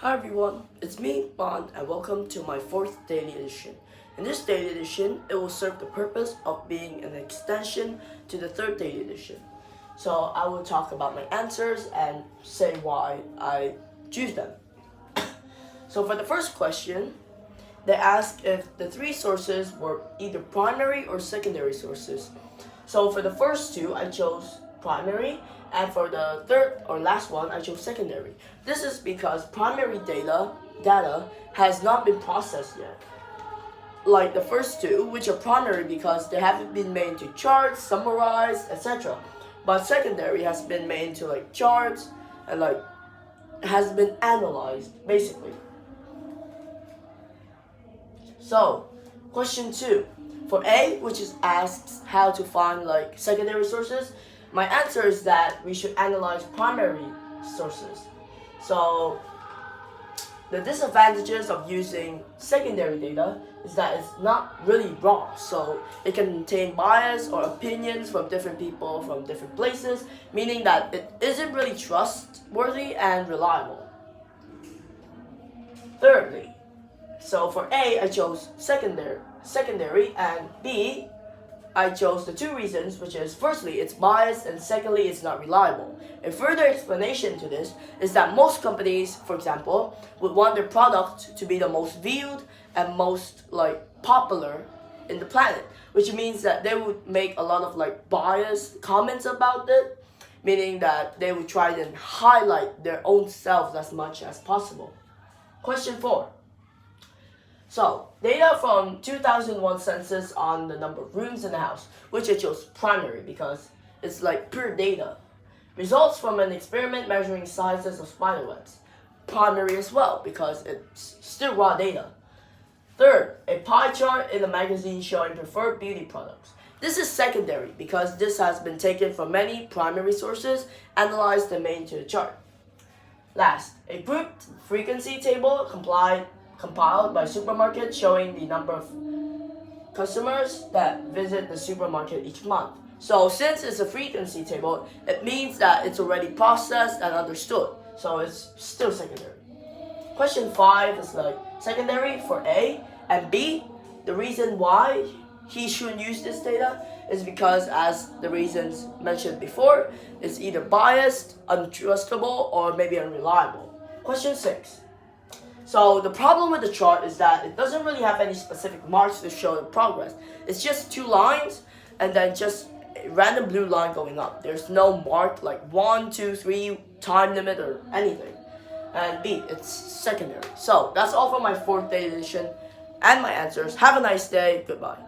Hi everyone, it's me, Bond, and welcome to my 4th daily edition. In this daily edition, it will serve the purpose of being an extension to the 3rd daily edition. So I will talk about my answers and say why I choose them. So for the first question, they ask if the 3 sources were either primary or secondary sources. So for the first 2, I chose primary, and for the third or last one, I chose secondary. This is because primary data has not been processed yet. Like the first 2, which are primary because they haven't been made into charts, summarized, etc. But secondary has been made into like charts and has been analyzed basically. So, question 2. For A, which asks how to find secondary sources, my answer is that we should analyze primary sources. So, the disadvantages of using secondary data is that it's not really raw. So, it can contain bias or opinions from different people from different places, meaning that it isn't really trustworthy and reliable. Thirdly, so for A, I chose secondary, and B, I chose the 2 reasons, which is firstly, it's biased, and secondly, it's not reliable. A further explanation to this is that most companies, for example, would want their product to be the most viewed and most popular in the planet, which means that they would make a lot of biased comments about it, meaning that they would try to highlight their own selves as much as possible. Question 4. So, data from 2001 census on the number of rooms in the house, which I chose primary because it's pure data. Results from an experiment measuring sizes of spiderwebs, primary as well because it's still raw data. Third, a pie chart in a magazine showing preferred beauty products. This is secondary because this has been taken from many primary sources, analyzed and made into a chart. Last, a grouped frequency table compiled by supermarket showing the number of customers that visit the supermarket each month. So since it's a frequency table, it means that it's already processed and understood. So it's still secondary. Question 5 is secondary for A, and B, the reason why he shouldn't use this data is because, as the reasons mentioned before, it's either biased, untrustable, or maybe unreliable. Question 6. So the problem with the chart is that it doesn't really have any specific marks to show the progress. It's just 2 lines and then just a random blue line going up. There's no mark like 1, 2, 3, time limit or anything. And B, it's secondary. So that's all for my 4th day edition and my answers. Have a nice day. Goodbye.